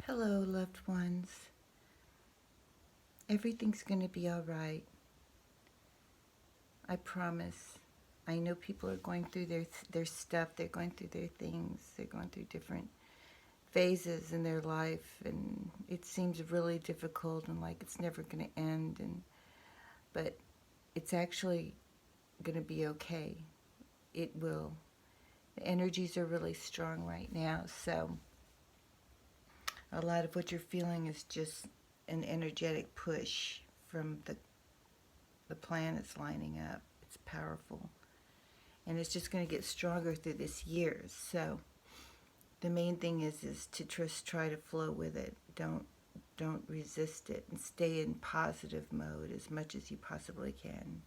Hello, loved ones. Everything's going to be all right. I promise. I know people are going through their stuff. They're going through their things. They're going through different phases in their life, and it seems really difficult and like it's never going to end. But it's actually going to be okay. It will. The energies are really strong right now, so a lot of what you're feeling is just an energetic push from the planets lining up. It's powerful. And it's just going to get stronger through this year. So the main thing is to just try to flow with it. Don't resist it, and stay in positive mode as much as you possibly can.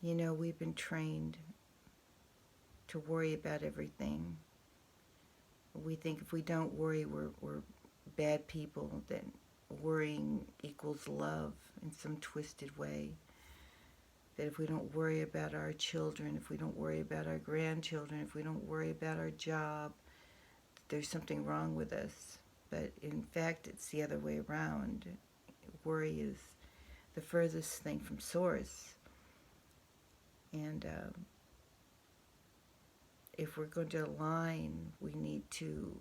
We've been trained to worry about everything. We think if we don't worry, we're bad people, that worrying equals love in some twisted way. That if we don't worry about our children, if we don't worry about our grandchildren, if we don't worry about our job, there's something wrong with us. But in fact, it's the other way around. Worry is the furthest thing from source. And if we're going to align, we need to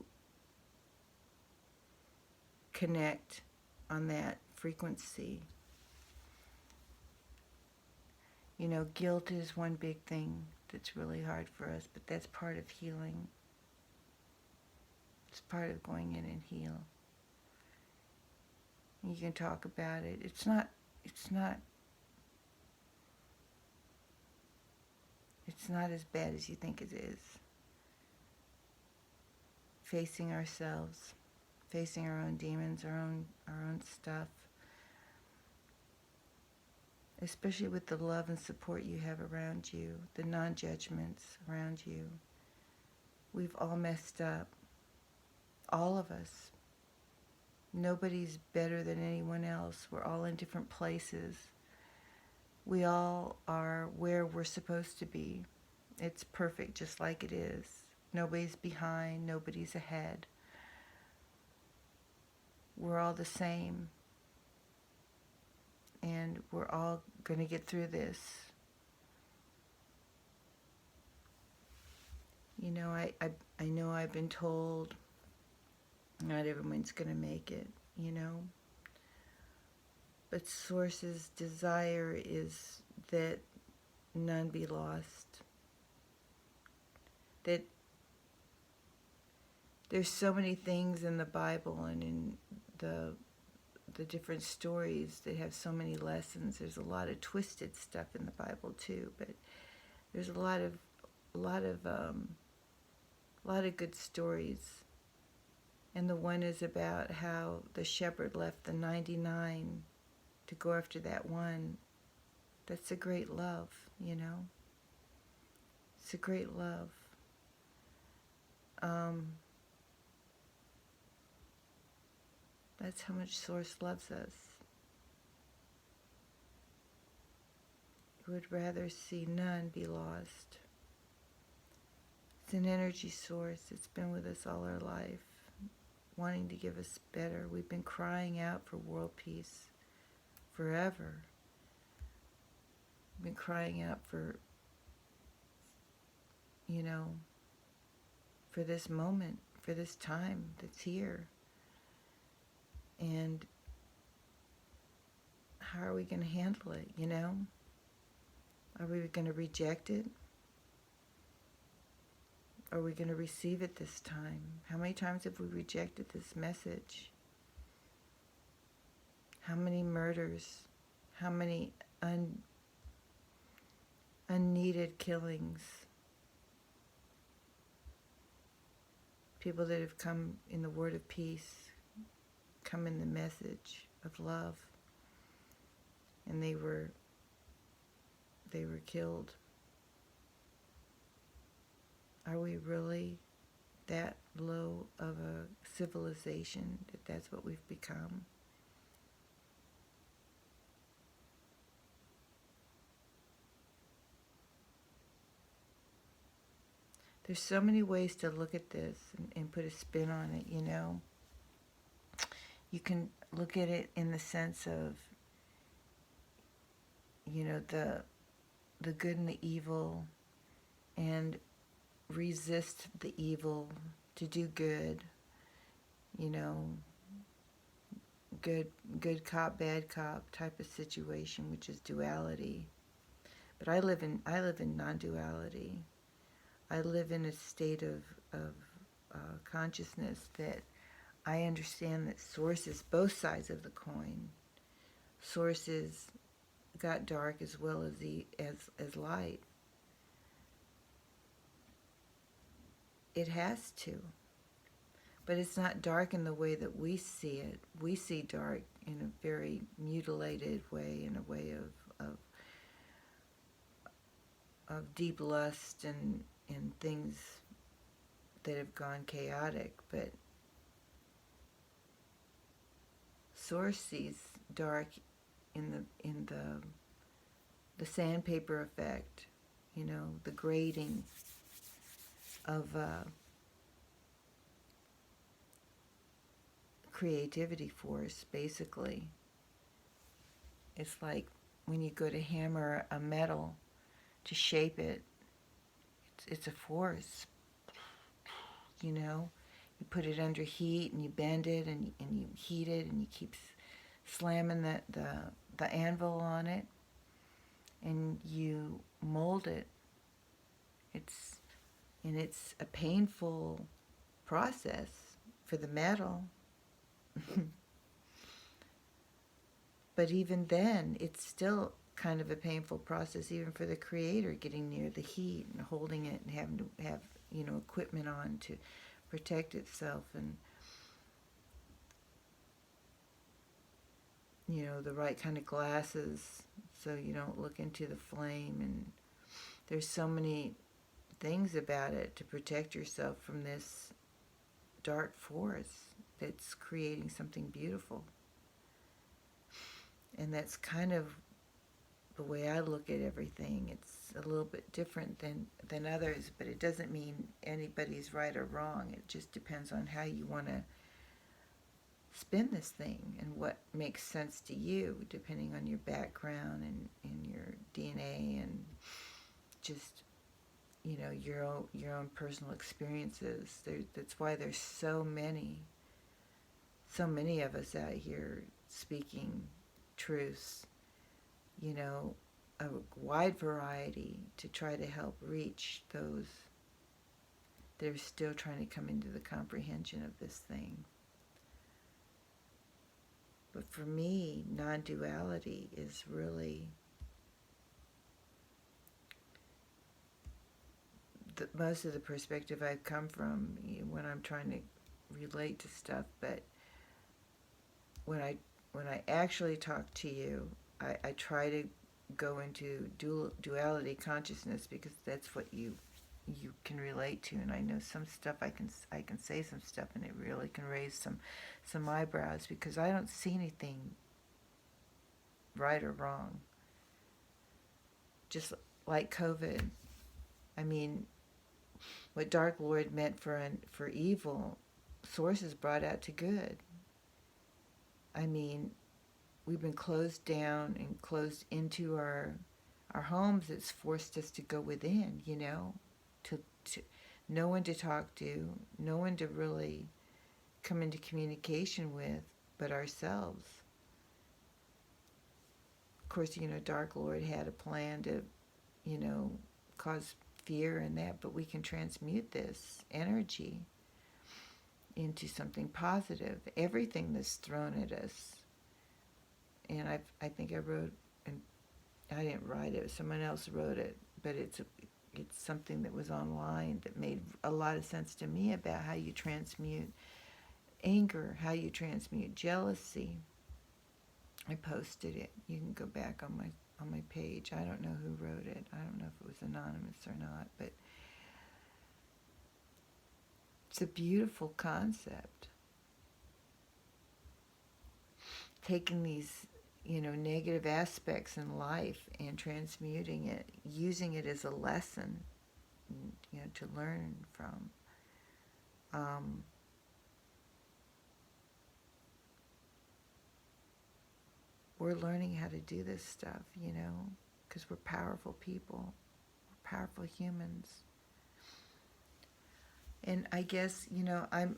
connect on that frequency. Guilt is one big thing that's really hard for us, but that's part of healing. It's part of going in and heal. You can talk about it. It's not as bad as you think it is. Facing ourselves, facing our own demons, our own stuff. Especially with the love and support you have around you, the non-judgments around you. We've all messed up. All of us. Nobody's better than anyone else. We're all in different places. We all are where we're supposed to be. It's perfect just like it is. Nobody's behind, nobody's ahead. We're all the same. And we're all going to get through this. I know I've been told not everyone's going to make it, But Source's desire is that none be lost. That there's so many things in the Bible and in the different stories that have so many lessons. There's a lot of twisted stuff in the Bible too, but there's a lot of good stories. And the one is about how the shepherd left the 99 to go after that one. That's a great love, It's a great love. That's how much Source loves us. We would rather see none be lost. It's an energy source. It's been with us all our life, wanting to give us better. We've been crying out for world peace forever. We've been crying out for this moment, for this time that's here. And how are we going to handle it, Are we going to reject it? Are we going to receive it this time? How many times have we rejected this message? How many murders? How many unneeded killings? People that have come in the word of peace, come in the message of love, and they were killed. Are we really that low of a civilization that that's what we've become? there's so many ways to look at this and put a spin on it, you know. You can look at it in the sense of, you know, the good and the evil, and resist the evil to do good, you know, good cop, bad cop type of situation, which is duality. But I live in non-duality. I live in a state of consciousness that I understand that source is both sides of the coin. Source is got dark as well as as light. It has to. But it's not dark in the way that we see it. We see dark in a very mutilated way, in a way of deep lust and things that have gone chaotic. But Source sees dark in the sandpaper effect, you know, the grading of creativity force, basically. It's like when you go to hammer a metal to shape it, it's a force, you know. You put it under heat and you bend it and you heat it and you keep slamming the anvil on it and you mold it. It's a painful process for the metal. But even then, it's still kind of a painful process, even for the creator, getting near the heat and holding it and having to have, you know, equipment on to protect itself, and, you know, the right kind of glasses so you don't look into the flame. And there's so many things about it to protect yourself from this dark force that's creating something beautiful. And that's kind of the way I look at everything. It's a little bit different than others, but it doesn't mean anybody's right or wrong. It just depends on how you want to spin this thing and what makes sense to you, depending on your background and your DNA and just, you know, your own personal experiences. That's why there's so many of us out here speaking truths, you know, a wide variety to try to help reach those that are still trying to come into the comprehension of this thing. But for me, non-duality is really most of the perspective I've come from, you know, when I'm trying to relate to stuff. But when I actually talk to you, I try to go into duality consciousness, because that's what you can relate to. And I know some stuff I can say some stuff and it really can raise some eyebrows, because I don't see anything right or wrong. Just like COVID, I mean, what Dark Lord meant for evil, Source is brought out to good. I mean, we've been closed down and closed into our homes. It's forced us to go within, you know, to no one to talk to, no one to really come into communication with but ourselves. Of course, you know, Dark Lord had a plan to, you know, cause fear and that, but we can transmute this energy into something positive. Everything that's thrown at us. And I think I wrote, and I didn't write it, someone else wrote it, but it's something that was online that made a lot of sense to me about how you transmute anger, how you transmute jealousy. I posted it. You can go back on my page. I don't know who wrote it. I don't know if it was anonymous or not, but it's a beautiful concept. Taking these, you know, negative aspects in life and transmuting it, using it as a lesson to learn from. We're learning how to do this stuff, because we're powerful people, we're powerful humans. And I guess, I'm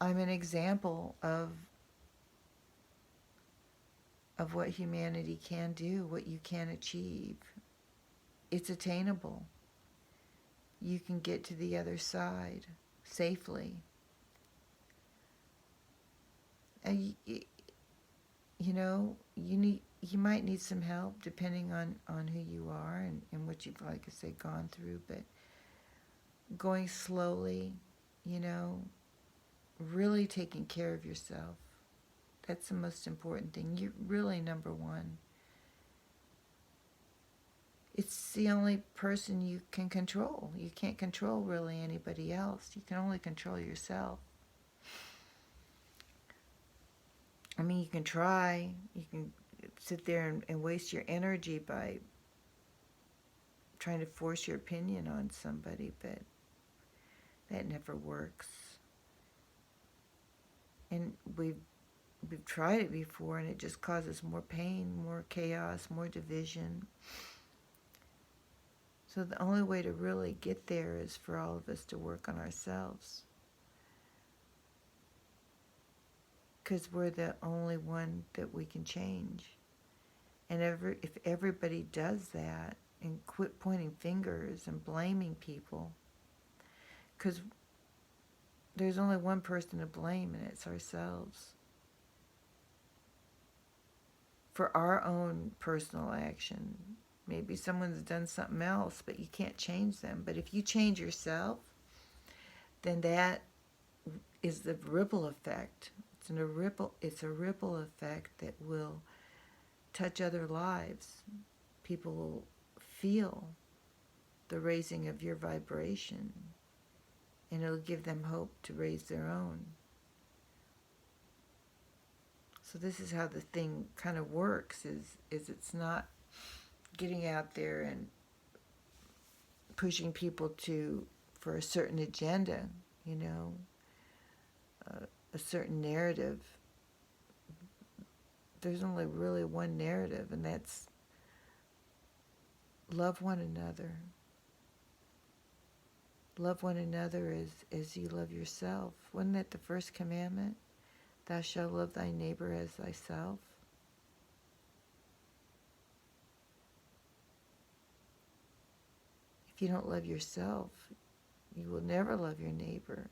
an example of what humanity can do, what you can achieve. It's attainable. You can get to the other side safely. And you might need some help depending on who you are and what you've, like I say, gone through, but going slowly, really taking care of yourself. That's the most important thing. You're really number one. It's the only person you can control. You can't control really anybody else. You can only control yourself. I mean, you can try. You can sit there and waste your energy by trying to force your opinion on somebody, but that never works. And we've tried it before, and it just causes more pain, more chaos, more division. So the only way to really get there is for all of us to work on ourselves. Because we're the only one that we can change. And if everybody does that and quit pointing fingers and blaming people, because there's only one person to blame, and it's ourselves. For our own personal action. Maybe someone's done something else, but you can't change them. But if you change yourself, then that is the ripple effect. It's a ripple effect that will touch other lives. People will feel the raising of your vibration, and it'll give them hope to raise their own. So this is how the thing kind of works, is it's not getting out there and pushing people for a certain agenda, a certain narrative. There's only really one narrative, and that's love one another. Love one another as you love yourself. Wasn't that the first commandment? Thou shalt love thy neighbor as thyself. If you don't love yourself, you will never love your neighbor.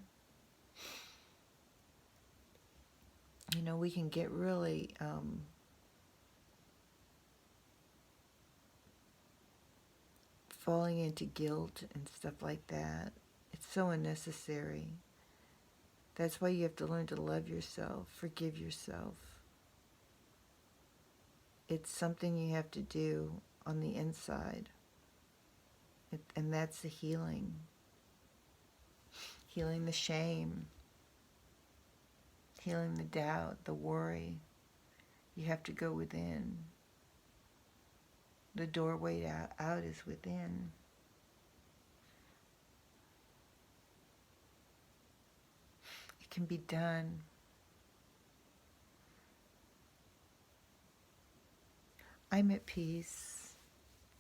We can get really falling into guilt and stuff like that. It's so unnecessary. That's why you have to learn to love yourself, forgive yourself. It's something you have to do on the inside. And that's the healing. Healing the shame. Healing the doubt, the worry. You have to go within. The doorway out is within. It can be done. I'm at peace.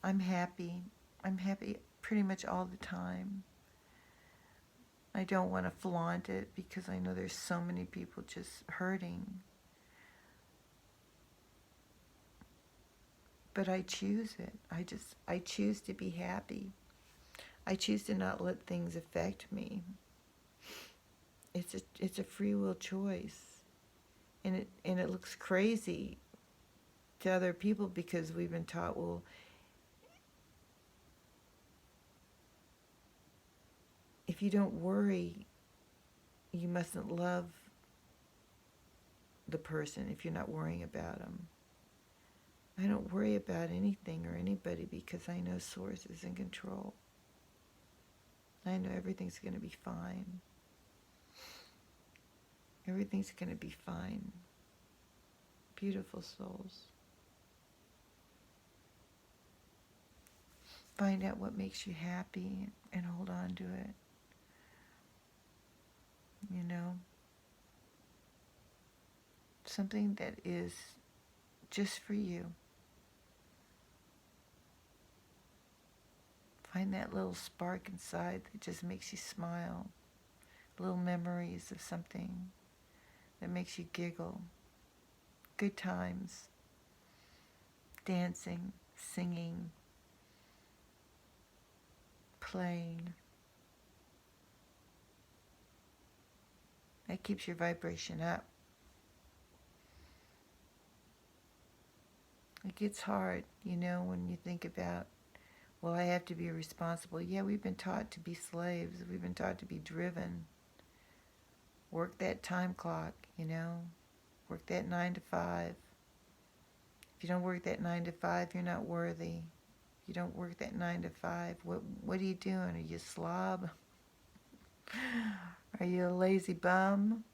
I'm happy. I'm happy pretty much all the time. I don't want to flaunt it because I know there's so many people just hurting. But I choose it. I choose to be happy. I choose to not let things affect me. It's a free will choice. And it looks crazy to other people because we've been taught, well, if you don't worry, you mustn't love the person if you're not worrying about them. I don't worry about anything or anybody because I know Source is in control. I know everything's going to be fine. Everything's going to be fine. Beautiful souls. Find out what makes you happy and hold on to it. You know, something that is just for you. Find that little spark inside that just makes you smile. Little memories of something that makes you giggle. Good times. Dancing, singing, playing. That keeps your vibration up. It gets hard, you know, when you think about, well, I have to be responsible. Yeah, we've been taught to be slaves. We've been taught to be driven. Work that time clock, you know. Work that 9 to 5. If you don't work that 9 to 5, you're not worthy. If you don't work that 9 to 5, what are you doing? Are you a slob? Are you a lazy bum?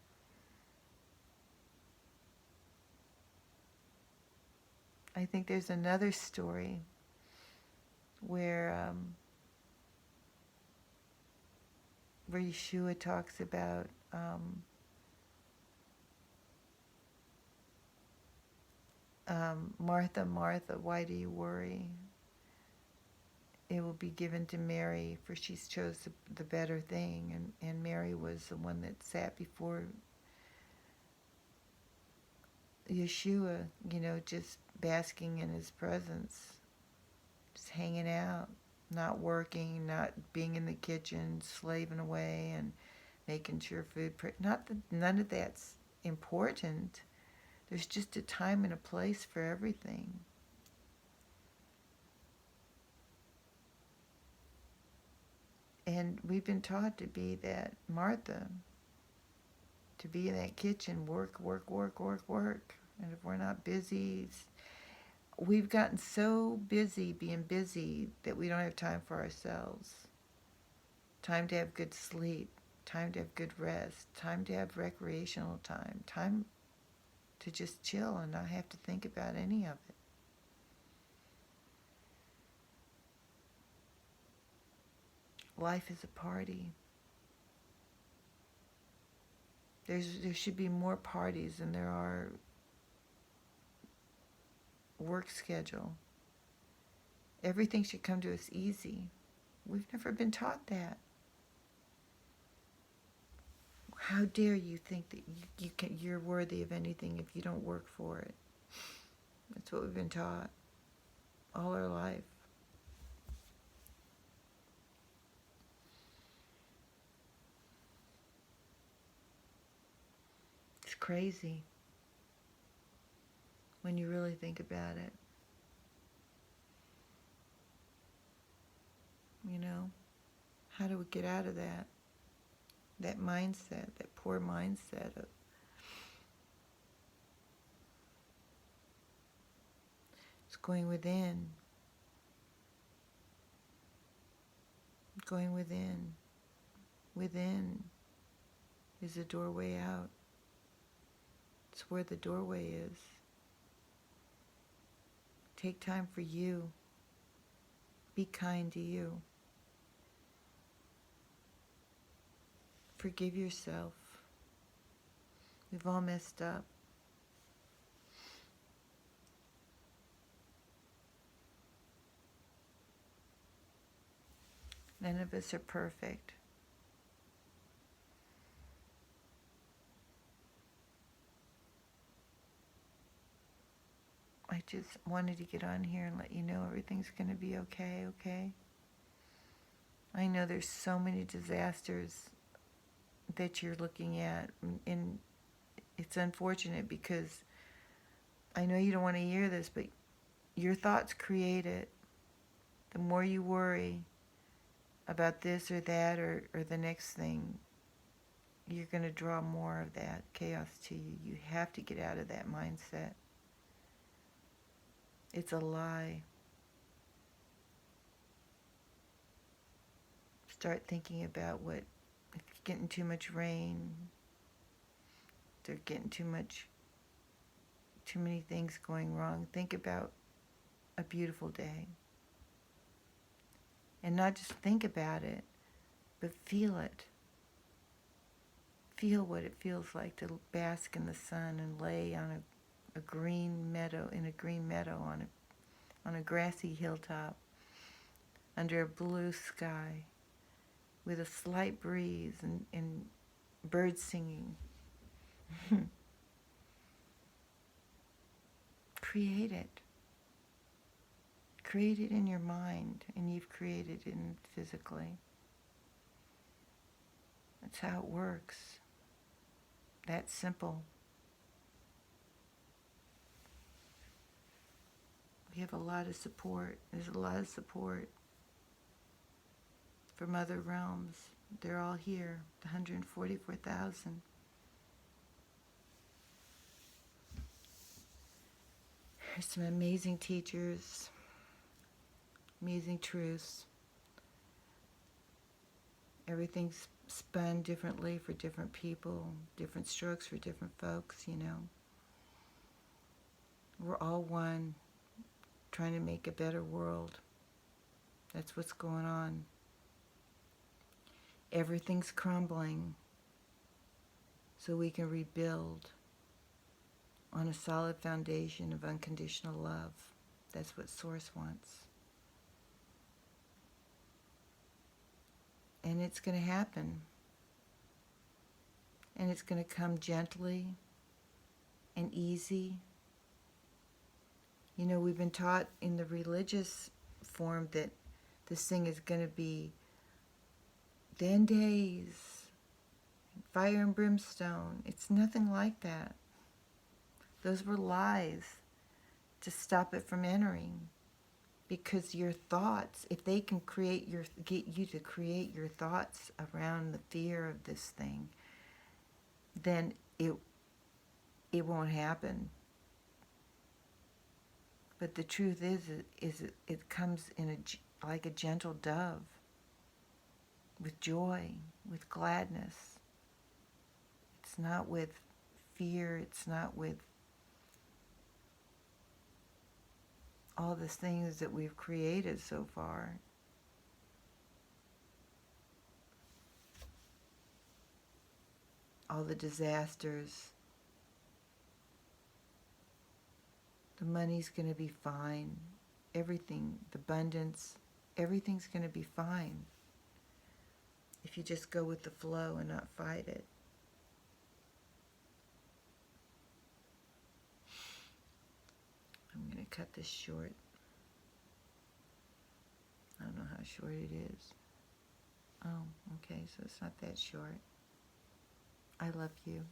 I think there's another story where Yeshua talks about Martha, Martha, why do you worry? It will be given to Mary, for she's chose the better thing. And Mary was the one that sat before Yeshua, you know, just basking in his presence, just hanging out, not working, not being in the kitchen, slaving away and making sure food, not that none of that's important. There's just a time and a place for everything. And we've been taught to be that Martha, to be in that kitchen, work, work, work, work, work. And if we're not busy, we've gotten so busy being busy that we don't have time for ourselves. Time to have good sleep, time to have good rest, time to have recreational time, time to just chill and not have to think about any of it. Life is a party. There should be more parties than there are work schedule. Everything should come to us easy. We've never been taught that. How dare you think that you're worthy of anything if you don't work for it? That's what we've been taught all our life. It's crazy when you really think about it. You know, how do we get out of that? That mindset, that poor mindset of it's going within. Going within. Within is the doorway out. It's where the doorway is. Take time for you. Be kind to you. Forgive yourself. We've all messed up. None of us are perfect. I just wanted to get on here and let you know everything's going to be okay, okay? I know there's so many disasters that you're looking at, and it's unfortunate because I know you don't want to hear this, but your thoughts create it. The more you worry about this or that or the next thing, you're going to draw more of that chaos to you. You have to get out of that mindset. It's a lie. Start thinking about what, if you're getting too much rain, they're getting too many things going wrong. Think about a beautiful day. And not just think about it, but feel it. Feel what it feels like to bask in the sun and lay on a green meadow, in a green meadow on a grassy hilltop under a blue sky with a slight breeze and birds singing. Create it. Create it in your mind, and you've created it physically. That's how it works. That simple. We have a lot of support. There's a lot of support from other realms. They're all here, the 144,000. There's some amazing teachers, amazing truths. Everything's spun differently for different people, different strokes for different folks, you know. We're all one, trying to make a better world. That's what's going on. Everything's crumbling so we can rebuild on a solid foundation of unconditional love. That's what Source wants. And it's going to happen. And it's going to come gently and easy. You know, we've been taught in the religious form that this thing is going to be 10 days, fire and brimstone. It's nothing like that. Those were lies to stop it from entering. Because your thoughts, if they can get you to create your thoughts around the fear of this thing, then it won't happen. But the truth is it comes in like a gentle dove, with joy, with gladness. It's not with fear. It's not with all the things that we've created so far. All the disasters. The money's going to be fine. Everything, the abundance, everything's going to be fine if you just go with the flow and not fight it. I'm going to cut this short. I don't know how short it is. Oh, okay, so it's not that short. I love you.